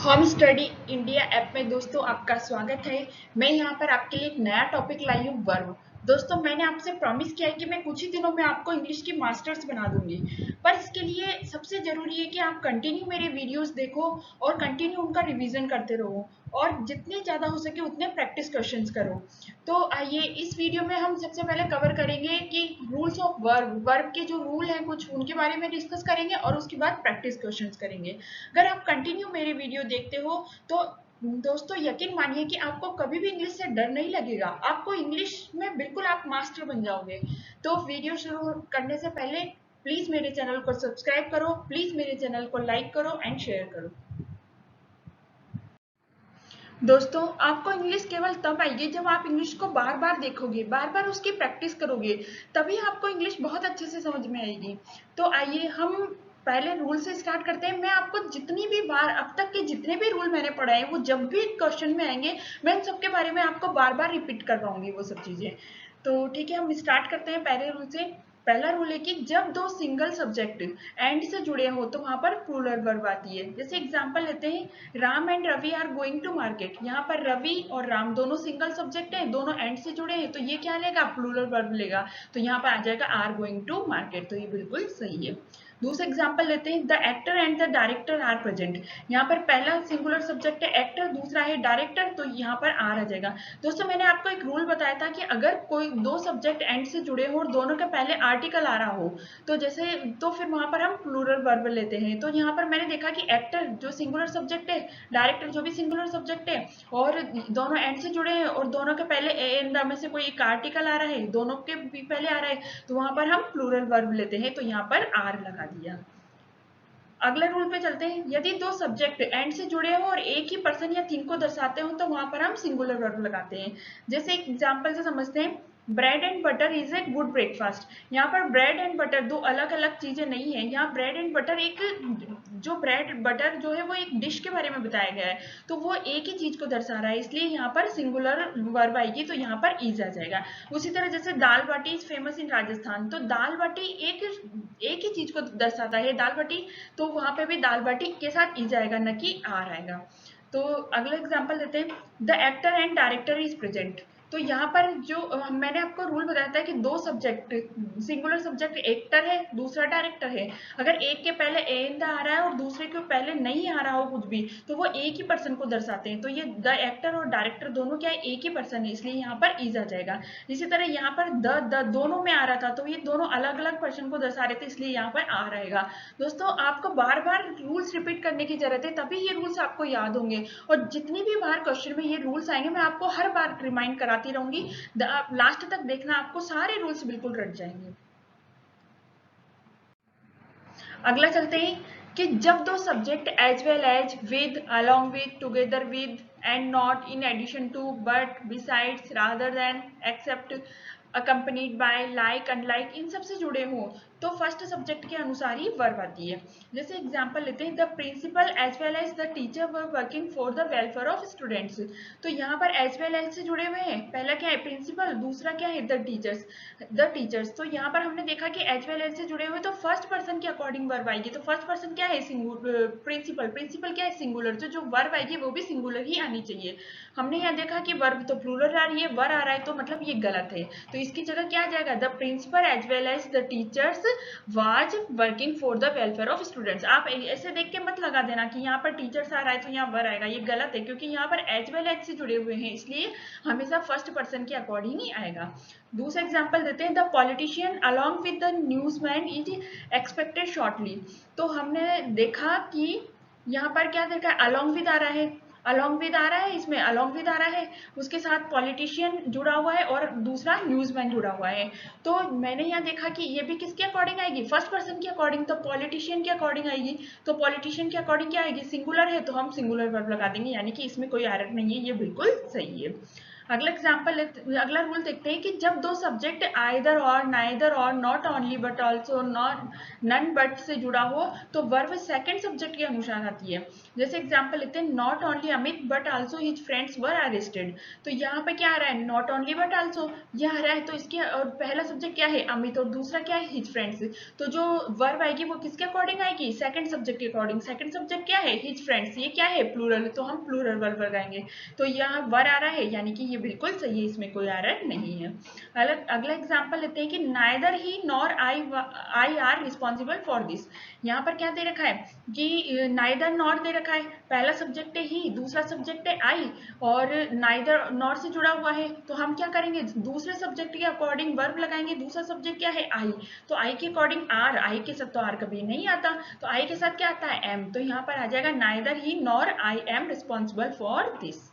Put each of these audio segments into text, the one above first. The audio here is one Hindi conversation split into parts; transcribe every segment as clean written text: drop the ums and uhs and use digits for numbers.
होम स्टडी इंडिया ऐप में दोस्तों आपका स्वागत है। मैं यहाँ पर आपके लिए एक नया टॉपिक लाई हूँ, वर्ब। दोस्तों मैंने आपसे प्रॉमिस किया है कि मैं कुछ ही दिनों में आपको इंग्लिश की मास्टर्स बना दूंगी, पर इसके लिए सबसे जरूरी है कि आप कंटिन्यू मेरे वीडियोस देखो और कंटिन्यू उनका रिवीजन करते रहो और जितने ज्यादा हो सके उतने प्रैक्टिस क्वेश्चंस करो। तो आइए इस वीडियो में हम सबसे पहले कवर करेंगे कि रूल्स ऑफ वर्ब, वर्ब के जो रूल हैं कुछ उनके बारे में डिस्कस करेंगे और उसके बाद प्रैक्टिस क्वेश्चंस करेंगे। अगर आप कंटिन्यू मेरे वीडियो देखते हो तो दोस्तों यकीन मानिए कि आपको कभी भी इंग्लिश से डर नहीं लगेगा, आपको इंग्लिश में बिल्कुल आप मास्टर बन जाओगे। तो वीडियो शुरू करने से पहले प्लीज मेरे चैनल को सब्सक्राइब करो, प्लीज मेरे चैनल को लाइक करो एंड शेयर करो। दोस्तों आपको इंग्लिश केवल तब आएगी जब आप इंग्लिश को बार बार देखोगे, बार बार उसकी प्रैक्टिस करोगे, तभी आपको इंग्लिश बहुत अच्छे से समझ में आएगी। तो आइए हम पहले रूल से स्टार्ट करते हैं। मैं आपको जितनी भी बार अब तक के जितने भी रूल मैंने पढ़ाए हैं वो जब भी क्वेश्चन में आएंगे मैं इन सबके बारे में आपको बार बार रिपीट करवाऊंगी वो सब चीजें। तो ठीक है, हम स्टार्ट करते हैं पहले रूल से। पहला रूल है कि जब दो सिंगल सब्जेक्ट एंड से जुड़े हो तो वहां पर प्लूरल वर्ब आती है। जैसे एग्जांपल लेते हैं, Ram and Ravi are going to market. यहाँ पर रवि और राम दोनों सिंगल सब्जेक्ट है, दोनों एंड से जुड़े हैं, तो ये क्या लेगा, प्लूरल वर्ब लेगा। तो यहाँ पर आ जाएगा आर गोइंग टू मार्केट, तो ये बिल्कुल सही है। दूसरा एग्जाम्पल लेते हैं, the actor and the director are present. यहाँ पर पहला सिंगुलर सब्जेक्ट है एक्टर, दूसरा है डायरेक्टर, तो यहाँ पर आर आ जाएगा। दोस्तों मैंने आपको एक रूल बताया था कि अगर कोई दो सब्जेक्ट एंड से जुड़े हो और दोनों के पहले आर्टिकल आ रहा हो तो जैसे तो फिर वहां पर हम प्लूरल वर्ब लेते हैं। तो यहाँ पर मैंने देखा कि एक्टर जो सिंगुलर सब्जेक्ट है, डायरेक्टर जो भी सिंगुलर सब्जेक्ट है, और दोनों एंड से जुड़े हैं और दोनों के पहले ए एन द में से कोई एक आर्टिकल आ रहा है, दोनों के भी पहले आ रहा है, तो वहां पर हम प्लूरल वर्ब लेते हैं, तो यहाँ पर आर लगा दिया। अगले रूल पे चलते हैं, यदि दो सब्जेक्ट एंड से जुड़े हो और एक ही पर्सन या थिंग को दर्शाते हो तो वहां पर हम सिंगुलर वर्ब लगाते हैं। जैसे एक एग्जांपल से समझते हैं, bread and butter is a good breakfast. यहाँ पर ब्रेड एंड बटर दो अलग अलग चीजें नहीं है, यहाँ ब्रेड एंड बटर एक, जो ब्रेड बटर जो है वो एक डिश के बारे में बताया गया है, तो वो एक ही चीज को दर्शा रहा है, इसलिए यहाँ पर सिंगुलर वर्ब आएगी, तो यहाँ पर इज आ जाएगा। उसी तरह जैसे दाल बाटी इज फेमस इन राजस्थान, तो दाल बाटी एक ही चीज को दर्शाता है, दाल बाटी, तो वहां पे भी दाल बाटी के साथ ई जाएगा, न कि आर आएगा। तो अगला एग्जांपल देते हैं, the actor and director is present. तो यहाँ पर जो मैंने आपको रूल बताया था कि दो सब्जेक्ट, सिंगुलर सब्जेक्ट एक्टर है, दूसरा डायरेक्टर है, अगर एक के पहले ए इन द आ रहा है और दूसरे के पहले नहीं आ रहा हो कुछ भी, तो वो एक ही पर्सन को दर्शाते हैं। तो ये द एक्टर और डायरेक्टर दोनों क्या है, एक ही पर्सन है, इसलिए यहाँ पर इज आ जाएगा। इसी तरह यहाँ पर द दोनों में आ रहा था, तो ये दोनों अलग अलग पर्सन को दर्शा रहे थे, इसलिए यहाँ पर आ रहेगा। दोस्तों आपको बार बार रूल्स रिपीट करने की जरूरत है, तभी ये रूल्स आपको याद होंगे, और जितनी भी बार क्वेश्चन में ये रूल्स आएंगे मैं आपको हर बार रिमाइंड कराती रहूंगी। लास्ट तक देखना, आपको सारे रूल्स बिल्कुल रट जाएंगे। अगला चलते हैं कि जब दो subject as well as, with, along with, together with, and not, in addition to, but, besides, rather than, except, accompanied by, like, unlike, इन सब से जुड़े हों तो फर्स्ट सब्जेक्ट के अनुसार ही वर्ब आती है। जैसे एग्जांपल लेते हैं, the principal as well as the teacher were working for the welfare of students. तो यहाँ पर एज वेल एज से जुड़े हुए हैं, पहला क्या है प्रिंसिपल, दूसरा क्या है द टीचर्स, द टीचर्स। तो यहाँ पर हमने देखा कि एज वेल एज से जुड़े हुए तो फर्स्ट पर्सन के अकॉर्डिंग वर्ब आएगी, तो फर्स्ट पर्सन क्या है, प्रिंसिपल, प्रिंसिपल क्या है सिंगुलर, तो जो वर्ब आएगी वो भी सिंगुलर ही आनी चाहिए। हमने यहाँ देखा कि वर्ब तो प्लूरल आ रही है, वर आ रहा है, तो मतलब ये गलत है, तो इसकी जगह क्या आ जाएगा, the principal as well as the teachers was working for the welfare of students. आप ऐसे देख के मत लगा देना कि यहाँ पर टीचर्स आ रहा है तो यहाँ वर आएगा, ये गलत है, क्योंकि यहाँ पर एज वेल एज से जुड़े हुए हैं, इसलिए हमेशा फर्स्ट पर्सन के अकॉर्डिंग ही आएगा। दूसरा एग्जाम्पल देते हैं, the politician along with the न्यूजमैन is expected shortly. तो हमने देखा कि यहाँ पर क्या देखा, अलॉन्ग विद आ रहा है, अलॉन्ग विद आ रहा है, इसमें अलॉन्ग विद आ रहा है, उसके साथ पॉलिटिशियन जुड़ा हुआ है और दूसरा न्यूजमैन जुड़ा हुआ है। तो मैंने यहाँ देखा कि ये भी किसके अकॉर्डिंग आएगी, फर्स्ट पर्सन के अकॉर्डिंग, तो पॉलिटिशियन के अकॉर्डिंग आएगी। तो पॉलिटिशियन के अकॉर्डिंग क्या आएगी, सिंगुलर है, तो हम सिंगुलर वर्ब लगा देंगे, यानी कि इसमें कोई एरर नहीं है, ये बिल्कुल सही है। अगला एग्जाम्पल, अगला रूल देखते हैं कि जब दो subject either or, neither or, not only but also, not, none but से जुड़ा हो तो वर्ब सेकंड सब्जेक्ट के अनुसार आती है। जैसे एग्जांपल लेते हैं, not only Amit but also his friends were arrested. तो यहाँ पे क्या आ रहा है, नॉट ओनली बट आल्सो, ये आ रहा है, तो इसके और पहला सब्जेक्ट क्या है, अमित, और दूसरा क्या है, हिज फ्रेंड्स। तो जो वर्ब आएगी वो किसके अकॉर्डिंग आएगी, सेकंड सब्जेक्ट के अकॉर्डिंग। सेकंड सब्जेक्ट क्या है, हिज फ्रेंड्स, ये क्या है, प्लूरल, तो हम प्लूरल वर्ब लगाएंगे। तो यहाँ वर आ रहा है, यानी कि ये बिल्कुल सही है, इसमें कोई एरर नहीं है। अगला एग्जाम्पल लेते हैं कि neither he nor I R responsible for this. यहाँ पर क्या दे रखा है कि नाइदर नॉर दे रखा है, पहला सब्जेक्ट है ही, दूसरा सब्जेक्ट है आई, और नाइदर नॉर से जुड़ा हुआ है, तो हम क्या करेंगे, दूसरे सब्जेक्ट के अकॉर्डिंग वर्ब लगाएंगे। दूसरा सब्जेक्ट क्या है, आई, तो आई के अकॉर्डिंग आर, आई के साथ तो आर कभी नहीं आता, तो आई के साथ क्या आता है, एम, तो यहाँ पर आ जाएगा neither he nor I am responsible for this.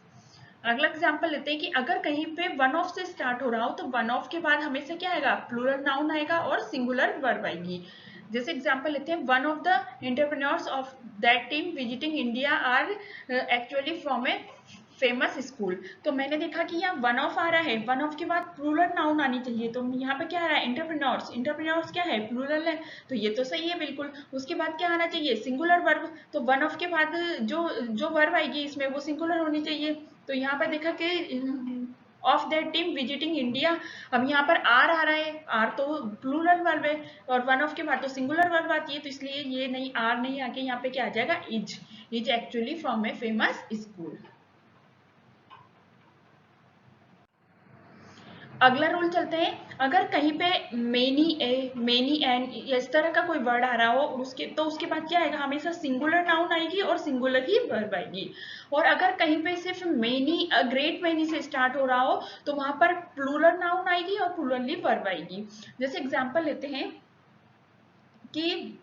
अगला एग्जाम्पल लेते हैं कि अगर कहीं पे वन ऑफ से स्टार्ट हो रहा हो, तो वन ऑफ के बाद हमेशा क्या आएगा, प्लूरल नाउन आएगा और सिंगुलर वर्ब आएगी। जैसे एग्जाम्पल लेते हैं, one of the entrepreneurs of that team visiting India are actually from a famous school. तो मैंने देखा कि यहाँ वन ऑफ आ रहा है, वन ऑफ के बाद प्लूरल नाउन आनी चाहिए, तो यहाँ पे क्या आ रहा है, एंटरप्रेन्योर्स, एंटरप्रेन्योर्स क्या है, प्लूरल है, तो ये तो सही है बिल्कुल। उसके बाद क्या आना चाहिए, सिंगुलर वर्ब, तो वन ऑफ के बाद जो जो वर्ब आएगी इसमें वो सिंगुलर होनी चाहिए। तो यहाँ पर देखा कि of that team visiting India, अब यहाँ पर आर आ रहा है, आर तो प्लूरल वर्ब है, और वन ऑफ के बाद तो सिंगुलर वर्ब आती है, तो इसलिए ये नहीं, आर नहीं आके यहाँ पे क्या आ जाएगा, is actually from a famous school. अगला रूल चलते हैं, अगर कहीं पे मेनी ए, मेनी एंड इस तरह का कोई वर्ड आ रहा हो, उसके तो उसके बाद क्या आएगा, हमेशा सिंगुलर नाउन आएगी और सिंगुलर ही वर्ब आएगी। और अगर कहीं पे सिर्फ मेनी, ग्रेट मेनी से स्टार्ट हो रहा हो, तो वहां पर प्लूरल नाउन आएगी और प्लूरल ही वर्ब आएगी। जैसे एग्जांपल लेते हैं कि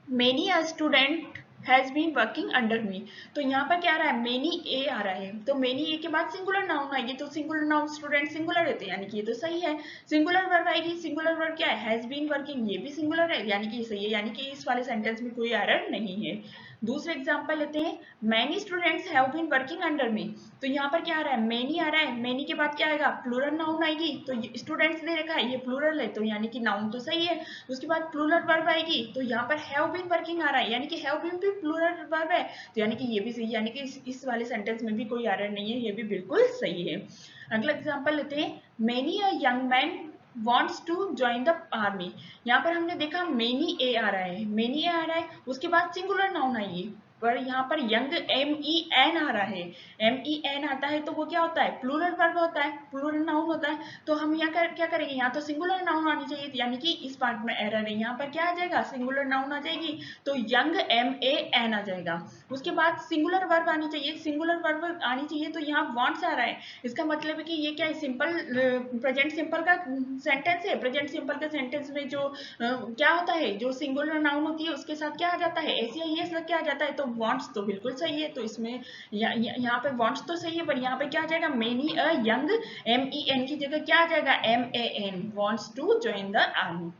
many a student has been working under me. तो यहाँ पर क्या आ रहा है, मेनी ए आ रहा है, तो मेनी ए के बाद सिंगुलर नाउन आएगी, तो सिंगुलर नाउन स्टूडेंट सिंगुलर रहते हैं, यानी कि ये तो सही है। सिंगुलर वर्ब आएगी, सिंगुलर वर्ब क्या है, हैज बीन वर्किंग, ये भी सिंगुलर है, यानी कि ये सही है, यानी कि इस वाले सेंटेंस में कोई एरर नहीं है। दूसरे एग्जाम्पल लेते हैं, many students have been working under me. तो यहाँ पर क्या आ रहा है, मेनी आ रहा है, मेनी के बाद क्या आएगा, प्लूरल नाउन आएगी, तो स्टूडेंट्स दे रखा है, ये प्लूरल है, तो यानी कि नाउन तो सही है। उसके बाद प्लूरल वर्ब आएगी, तो यहाँ पर हैव बीन वर्किंग आ रहा है, यानी कि हैव बीन भी प्लूरल वर्ब है, तो यानी कि ये भी सही है, यानी कि इस वाले सेंटेंस में भी कोई एरर नहीं है, ये भी बिल्कुल सही है। अगला एग्जाम्पल लेते हैं, many a young man wants to join the army। यहाँ पर हमने देखा मेनी ए आ रहा है, मेनी ए आ रहा है, उसके बाद सिंगुलर नाउन आएगी, पर यहाँ पर यंग एम ई एन आ रहा है, एम ई एन आता है तो वो क्या होता है, प्लूरल वर्ब होता है, प्लूरल नाउन होता है। तो हम यहाँ क्या करेंगे, यहाँ तो सिंगुलर नाउन आनी चाहिए, यानी कि इस पार्ट में एरर है, यहाँ पर क्या आ जाएगा, सिंगुलर नाउन आ जाएगी, तो यंग एम ए एन आ जाएगा। उसके बाद सिंगुलर वर्ब आनी चाहिए, सिंगुलर वर्ब आनी चाहिए, तो यहाँ वांट्स आ रहा है, इसका मतलब है कि ये क्या है, सिंपल प्रेजेंट सिंपल का सेंटेंस है। प्रेजेंट सिंपल के सेंटेंस में जो क्या होता है, जो सिंगुलर नाउन होती है उसके साथ क्या आ जाता है, एस या ईएस लग के आ जाता है, तो वांट्स तो बिल्कुल सही है, तो इसमें यहाँ पे वांट्स तो सही है, पर यहाँ पे क्या आ जाएगा, many a young, M E N की जगह क्या आ जाएगा, M A N, wants to join the army.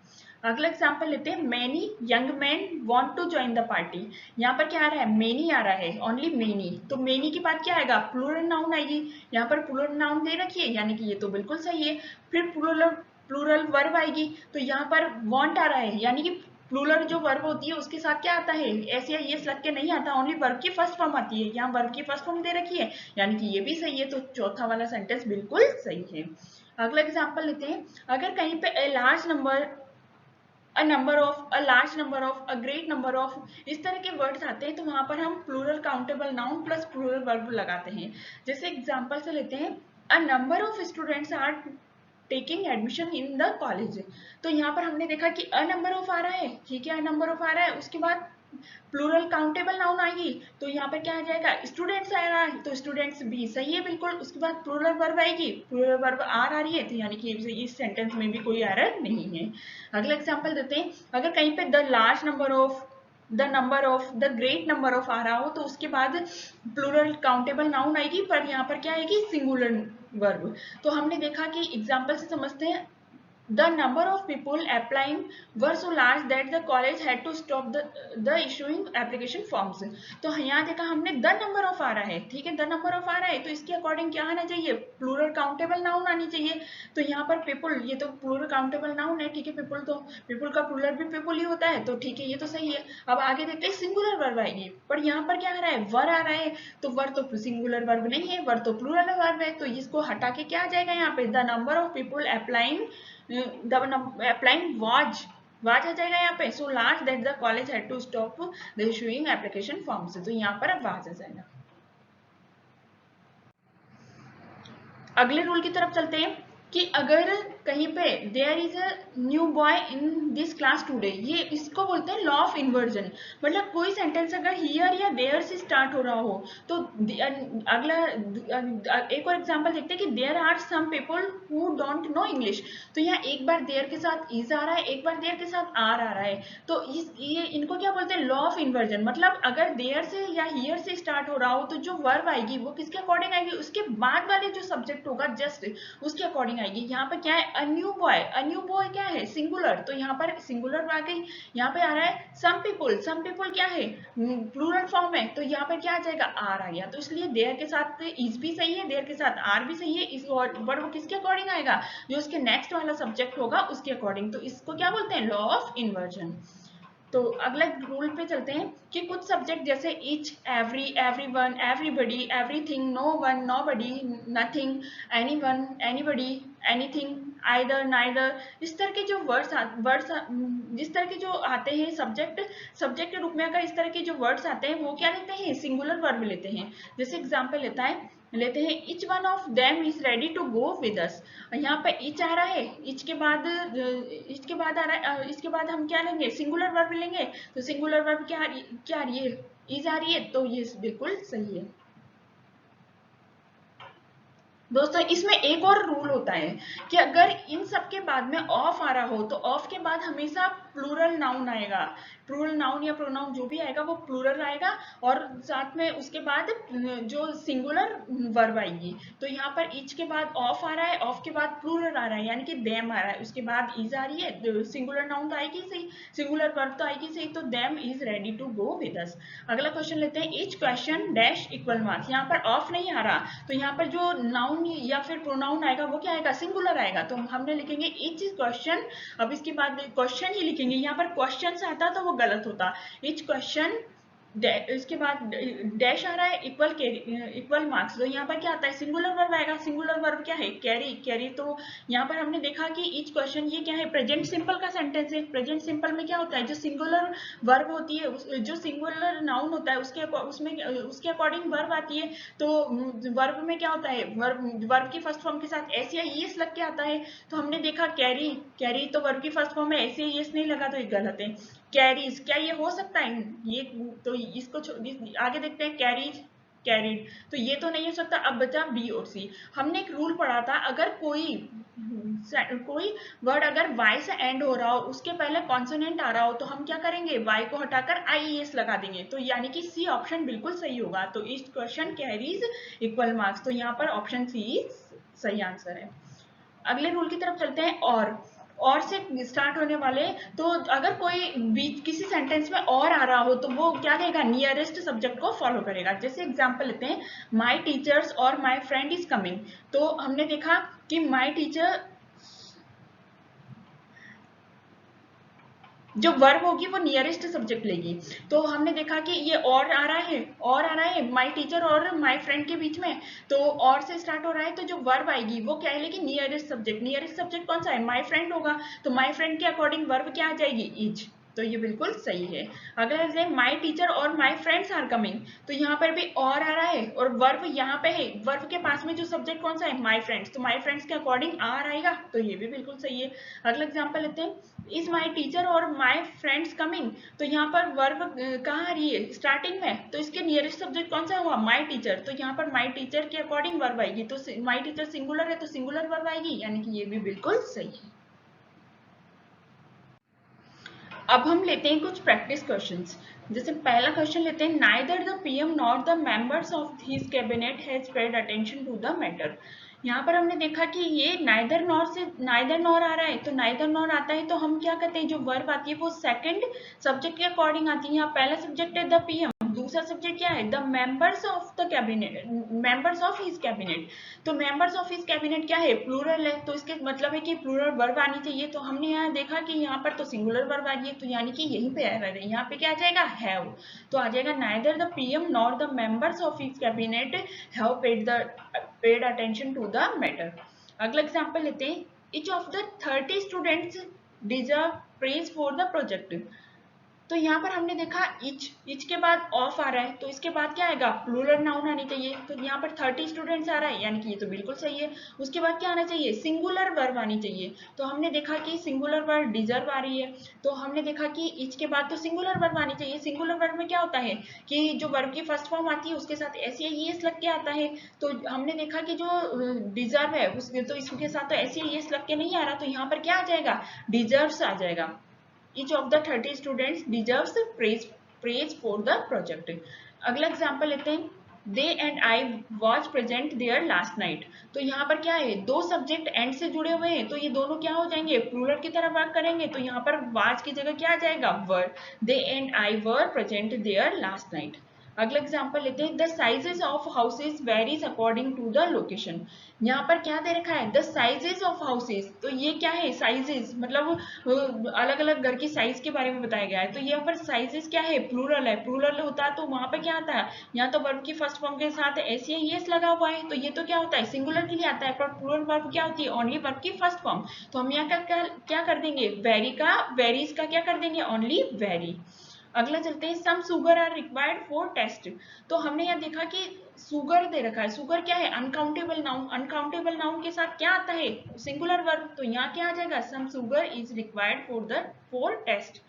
अगला एग्जाम्पल लेते हैं, many young man want to join the party. यहाँ पर क्या आ रहा है, मेनी आ रहा है, ओनली मेनी, तो मेनी के बाद क्या आएगा, प्लूरल नाउन आएगी, यहाँ पर प्लूरल नाउन दे रखी है, यानी कि ये तो बिल्कुल सही है। फिर प्लूरल वर्ब आएगी, तो यहाँ पर वांट आ रहा है, यानी कि प्लूरल जो वर्ब होती है उसके साथ क्या आता है, एस या ईएस लग के नहीं आता, ओनली वर्ब की फर्स्ट फॉर्म आती है, यहाँ वर्ब की फर्स्ट फॉर्म दे रखी है, यानी कि ये भी सही है, तो चौथा वाला सेंटेंस बिल्कुल सही है। अगला एग्जाम्पल लेते हैं, अगर कहीं पे a large number, a number of, a large number of, a great number of, इस तरह के वर्ड्स आते हैं, तो वहां पर हम plural countable noun plus plural verb लगाते हैं। जैसे एग्जांपल से लेते हैं, a number of students are taking admission in the college. तो यहाँ पर हमने देखा कि अ नंबर ऑफ आ रहा है, ठीक है, अ नंबर ऑफ आ रहा है, उसके बाद प्लूरल काउंटेबल नाउन आएगी, तो यहाँ पर क्या आ जाएगा, स्टूडेंट्स आ रहा है, तो स्टूडेंट्स भी सही है बिल्कुल। उसके बाद प्लूरल वर्ब आएगी, प्लूरल वर्ब आर आ रही है, तो यानी कि इस सेंटेंस में भी कोई एरर नहीं है। अगला एग्जांपल देते हैं, अगर कहीं पे the large number of, the number of, the great number of आ रहा हो, तो उसके बाद प्लूरल काउंटेबल नाउन आएगी, पर यहाँ पर क्या आएगी, सिंगुलर वर्ब। तो हमने देखा कि एग्जाम्पल से समझते हैं, The number of people applying were so large that the college had to stop the issuing application forms. तो यहाँ देखा हमने the number of आ रहा है, ठीक है, the number of आ रहा है, तो इसके अकॉर्डिंग क्या आना चाहिए, प्लूरल काउंटेबल नाउन आनी चाहिए। तो यहाँ पर पीपल, ये तो प्लूरल काउंटेबल नाउन है, ठीक है, पीपल, तो पीपल का प्लूरल भी पीपल ही होता है, तो ठीक है, ये तो सही है। अब आगे देखते हैं सिंगुलर वर्ब आएगी, पर यहाँ पर क्या आ रहा है, वर आ रहा है, तो वर तो सिंगुलर वर्ब नहीं है, वर तो प्लूरल वर्ब है, तो इसको हटा के क्या आ जाएगा यहाँ पे, the number of people applying, applying was आ जाएगा यहाँ पे, so large that the college had to stop the issuing application forms, तो यहाँ पर अब was आ जाएगा। अगले रूल की तरफ चलते हैं कि अगर कहीं पे there is a new boy in this class today, ये इसको बोलते हैं लॉ ऑफ इन्वर्जन। मतलब कोई सेंटेंस अगर हियर या देयर से स्टार्ट हो रहा हो तो अगला एक और एग्जांपल देखते हैं कि there are some people who don't know English, तो यहाँ एक बार देयर के साथ इज आ रहा है, एक बार देयर के साथ आर आ रहा है, तो ये इनको क्या बोलते हैं, लॉ ऑफ इन्वर्जन। मतलब अगर देयर से या हियर से स्टार्ट हो रहा हो तो जो वर्ब आएगी वो किसके अकॉर्डिंग आएगी, उसके बाद वाले जो सब्जेक्ट होगा जस्ट उसके अकॉर्डिंग आएगी। यहाँ पर क्या है, अ न्यू बॉय क्या है, सिंगुलर, तो यहाँ पर सिंगुलर आ गई। यहाँ पे आ रहा है सम पीपल क्या है, प्लूरल फॉर्म है, तो यहाँ पर क्या आ जाएगा, आर आ गया। तो इसलिए देयर के साथ इज भी सही है, देयर के साथ आर भी सही है, इस वर्ड वो किसके अकॉर्डिंग आएगा, जो उसके नेक्स्ट वाला सब्जेक्ट होगा उसके अकॉर्डिंग। तो इसको क्या बोलते हैं, लॉ ऑफ इन्वर्जन। तो अगला रूल पे चलते हैं कि कुछ सब्जेक्ट जैसे each, every, everyone, everybody, everything, no one, nobody, nothing, anyone, anybody, anything, either, neither, इस तरह के जो वर्ड्स जिस तरह के जो आते हैं सब्जेक्ट के रूप में, अगर इस तरह के जो वर्ड्स आते हैं वो क्या लेते हैं, सिंगुलर वर्ब लेते हैं। जैसे एग्जाम्पल लेते हैं each one of them is ready to go with us. यहाँ पे इच आ रहा है, इच के बाद आ रहा है, इसके बाद हम क्या लेंगे, सिंगुलर वर्ब लेंगे। तो सिंगुलर वर्ब क्या आ रही है, इज आ रही है, तो ये बिल्कुल सही है। दोस्तों इसमें एक और रूल होता है कि अगर इन सब के बाद में ऑफ आ रहा हो तो ऑफ के बाद हमेशा प्लूरल नाउन आएगा, प्लूरल नाउन या प्रोनाउन जो भी आएगा वो प्लूरल आएगा, और साथ में उसके बाद जो सिंगुलर वर्ब आएगी। तो यहाँ पर इच के बाद ऑफ आ रहा है, ऑफ के बाद प्लूरल आ रहा है, यानी कि देम आ रहा है, उसके बाद इज आ रही है, सिंगुलर नाउन तो आएगी सही, सिंगुलर वर्ब तो आएगी सही, तो them is ready to go with us. अगला क्वेश्चन लेते हैं, each question dash equal marks. यहाँ पर ऑफ नहीं आ रहा, तो यहाँ पर जो नाउन या फिर प्रोनाउन आएगा वो क्या आएगा, सिंगुलर आएगा, तो हमने लिखेंगे इच क्वेश्चन। अब इसके बाद क्वेश्चन ही लिखेंगे, यहाँ पर क्वेश्चन आता तो वो गलत होता, इच क्वेश्चन, इसके बाद डैश आ रहा है, इक्वल मार्क्स, तो यहाँ पर क्या आता है, सिंगुलर वर्ब आएगा। सिंगुलर वर्ब क्या है, कैरी, तो यहाँ पर हमने देखा कि ईच क्वेश्चन ये क्या है, प्रेजेंट सिंपल का सेंटेंस है। प्रेजेंट सिंपल में क्या होता है, जो सिंगुलर वर्ब होती है, जो सिंगुलर नाउन होता है उसके अकॉर्डिंग वर्ब आती है। तो वर्ब में क्या होता है, वर्ब की फर्स्ट फॉर्म के साथ एस या ईएस लग के आता है। तो हमने देखा कैरी तो वर्ब की फर्स्ट फॉर्म में एस या ईएस नहीं लगा, तो ये गलत है। कैरीज, क्या ये हो सकता है, ये तो इसको आगे देखते हैं, कैरीड, तो ये तो नहीं हो सकता। अब बचा बी और सी। हमने एक रूल पढ़ा था, अगर कोई वर्ड अगर वाई से एंड हो रहा हो, उसके पहले कॉन्सोनेंट आ रहा हो, तो हम क्या करेंगे, वाई को हटाकर आईईएस लगा देंगे, तो यानी कि सी ऑप्शन बिल्कुल सही होगा। तो इस क्वेश्चन कैरीज इक्वल मार्क्स, तो यहाँ पर ऑप्शन सी सही आंसर है। अगले रूल की तरफ चलते हैं, और से स्टार्ट होने वाले, तो अगर कोई किसी सेंटेंस में और आ रहा हो तो वो क्या कहेगा, नियरेस्ट सब्जेक्ट को फॉलो करेगा। जैसे एग्जांपल लेते हैं, माय टीचर्स और माय फ्रेंड इज कमिंग। तो हमने देखा कि माय टीचर जो वर्ब होगी वो नियरेस्ट सब्जेक्ट लेगी। तो हमने देखा कि ये और आ रहा है माय टीचर और माय फ्रेंड के बीच में, तो और से स्टार्ट हो रहा है, तो जो वर्ब आएगी वो क्या है, लेकिन नियरेस्ट सब्जेक्ट कौन सा है, माय फ्रेंड होगा, तो माय फ्रेंड के अकॉर्डिंग वर्ब क्या आ जाएगी, इज, तो ये बिल्कुल सही है। अगर जैसे माय टीचर और माय फ्रेंड्स आर कमिंग, तो यहाँ पर भी और आ रहा है और वर्ब यहाँ पे है, वर्ब के पास में जो सब्जेक्ट कौन सा है, माय फ्रेंड्स, तो माय फ्रेंड्स के अकॉर्डिंग आर आएगा, तो ये भी बिल्कुल सही है। अगला एग्जाम्पल लेते हैं, इज माय टीचर और माय फ्रेंड्स कमिंग। तो यहाँ पर वर्ब कहाँ आ रही है, स्टार्टिंग में, तो इसके नियरेस्ट सब्जेक्ट कौन सा हुआ, माय टीचर, तो यहाँ पर माय टीचर के अकॉर्डिंग वर्ब आएगी, तो माय टीचर सिंगुलर है तो सिंगुलर वर्ब आएगी, यानी कि ये भी बिल्कुल सही है। अब हम लेते हैं कुछ प्रैक्टिस क्वेश्चंस। जैसे पहला क्वेश्चन लेते हैं, neither the PM not the members of his cabinet has paid attention to the matter. यहाँ पर हमने देखा कि ये नाइदर नॉर से नाइदर नॉर आ रहा है, तो नाइदर नॉर आता है तो हम क्या करते हैं, जो वर्ब आती है वो सेकंड सब्जेक्ट के अकॉर्डिंग आती है। यहाँ पहला सब्जेक्ट है द पीएम, दूसरा सब्जेक्ट क्या है, the members of the cabinet, members of his cabinet. तो मेंबर्स ऑफ हिज कैबिनेट क्या है, प्लूरल है, तो इसके मतलब है कि प्लूरल वर्ब आनी चाहिए। तो हमने यहाँ देखा कि यहाँ पर तो सिंगुलर वर्ब आ रही है, तो यानी कि यहीं पे एरर है, यहाँ पे क्या आ जाएगा, हैव। तो आ जाएगा neither the PM nor the members of his cabinet have paid attention to the matter. अगला एग्जांपल लेते हैं, each of the 30 students deserve praise for the project। तो यहाँ पर हमने देखा इच के बाद ऑफ आ रहा है, तो इसके बाद क्या आएगा, प्लूरल नाउन आनी चाहिए। तो यहाँ पर 30 स्टूडेंट्स आ रहा है, यानी कि ये तो बिल्कुल सही है। उसके बाद क्या आना चाहिए, सिंगुलर वर्ब आनी चाहिए। तो हमने देखा कि सिंगुलर वर्ब डिजर्व आ रही है, तो हमने देखा कि इच के बाद तो सिंगुलर वर्ब आनी चाहिए। सिंगुलर वर्ब में क्या होता है कि जो वर्ब की फर्स्ट फॉर्म आती है उसके साथ एस या ईएस लग के आता है। तो हमने देखा कि जो डिजर्व है तो इसके साथ तो एस या ईएस लग के नहीं आ रहा, तो यहाँ पर क्या आ जाएगा, डिजर्व्स आ जाएगा। Each of the 30 students deserves praise for the project। अगला एग्जाम्पल लेते हैं, they and I was present there last night। तो यहाँ पर क्या है, दो सब्जेक्ट एंड से जुड़े हुए हैं, तो ये दोनों क्या हो जाएंगे, प्लूरल की तरह वर्क करेंगे। तो यहाँ पर was की जगह क्या आ जाएगा, were। they and I were present there last night। अगला एग्जाम्पल लेते हैं, the sizes of houses varies according to the location. यहाँ पर क्या दे रखा है, द साइजेस ऑफ हाउसेज, तो ये क्या है, साइजेस मतलब अलग अलग घर की साइज के बारे में बताया गया है। तो यहाँ पर साइजेस क्या है, प्लूरल है, प्लूरल होता है तो वहां पर क्या आता है, यहाँ तो वर्ब की फर्स्ट फॉर्म के साथ एस या ईएस लगा हुआ है, तो ये तो क्या होता है, सिंगुलर के लिए आता है। पर प्लूरल वर्ब क्या होती है, ओनली वर्ब की फर्स्ट फॉर्म। तो हम यहाँ क्या कर देंगे, वेरीज का क्या कर देंगे, ओनली वेरी। अगला चलते हैं, some sugar are required for taste. तो हमने यहाँ देखा कि सुगर दे रखा है, सुगर क्या है, अनकाउंटेबल नाउन। अनकाउंटेबल नाउन के साथ क्या आता है, सिंगुलर वर्ब। तो यहाँ क्या आ जाएगा, some sugar is required for taste.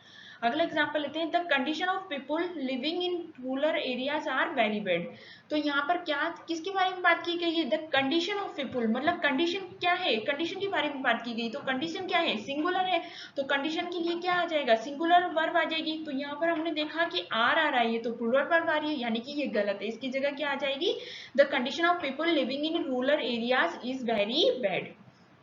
अगला एग्जांपल लेते हैं, the condition of people living in rural areas are very bad. तो यहाँ पर क्या किसके बारे में बात की गई है, द कंडीशन ऑफ पीपल, मतलब कंडीशन क्या है, कंडीशन के बारे में बात की गई। तो कंडीशन क्या है, सिंगुलर है, तो कंडीशन के लिए क्या आ जाएगा, सिंगुलर वर्ब आ जाएगी। तो यहाँ पर हमने देखा कि आर आ रहा है, ये तो प्लूरल वर्ब आ रही है, यानी कि ये गलत है। इसकी जगह क्या आ जाएगी, the condition of people living in rural areas is very bad.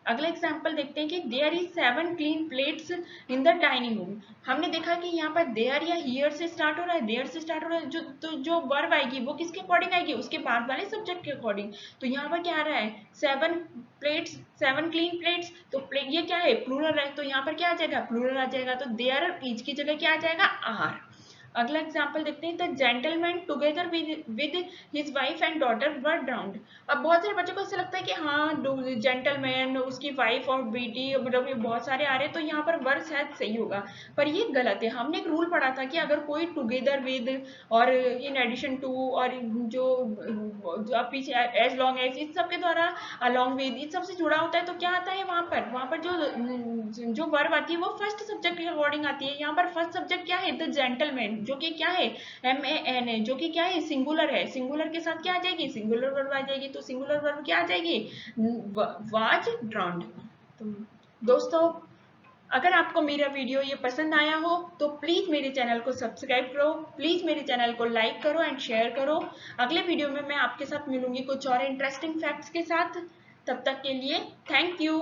अगला एग्जाम्पल देखते हैं कि there is 7 clean plates in the dining room. हमने देखा कि यहाँ पर देयर या हियर से स्टार्ट हो रहा है, देयर से स्टार्ट हो रहा है, जो वर्ब आएगी वो किसके अकॉर्डिंग आएगी, उसके बाद वाले सब्जेक्ट के अकॉर्डिंग। तो यहाँ पर क्या आ रहा है, 7 प्लेट्स, 7 क्लीन प्लेट्स। तो प्लेट ये क्या है, प्लूरल है, तो यहाँ पर क्या आ जाएगा, प्लूरल आ जाएगा। तो देयर इज की जगह क्या आ जाएगा, आर। अगला एग्जाम्पल देखते हैं, the gentleman together with his wife and daughter were drowned. अब बहुत सारे बच्चों को ऐसा लगता है कि हाँ जेंटलमैन, उसकी वाइफ और बेटी, मतलब ये बहुत सारे आ रहे हैं, तो यहाँ पर वर्ड शायद सही होगा, पर ये गलत है। हमने एक रूल पढ़ा था कि अगर कोई टुगेदर विद और इन एडिशन टू और जो पीछे एज लॉन्ग एज, इस सब के द्वारा अलॉन्ग विद, इस सब से जुड़ा होता है, तो क्या आता है वहां पर जो वर्ब आती है वो फर्स्ट सब्जेक्ट के अकॉर्डिंग आती है। यहाँ पर फर्स्ट सब्जेक्ट क्या है, द जेंटलमैन, जो कि क्या है, MAN है, जो कि क्या है, सिंगुलर है। सिंगुलर के साथ क्या आ जाएगी, सिंगुलर वर्ब आ जाएगी। तो सिंगुलर वर्ब क्या आ जाएगी, वाज ड्राउंड। तो दोस्तों, अगर आपको मेरा वीडियो ये पसंद आया हो तो प्लीज मेरे चैनल को सब्सक्राइब करो, प्लीज मेरे चैनल को लाइक करो एंड शेयर करो। अगले वीडियो में मैं आपके साथ मिलूंगी कुछ और इंटरेस्टिंग फैक्ट्स के साथ। तब तक के लिए थैंक यू।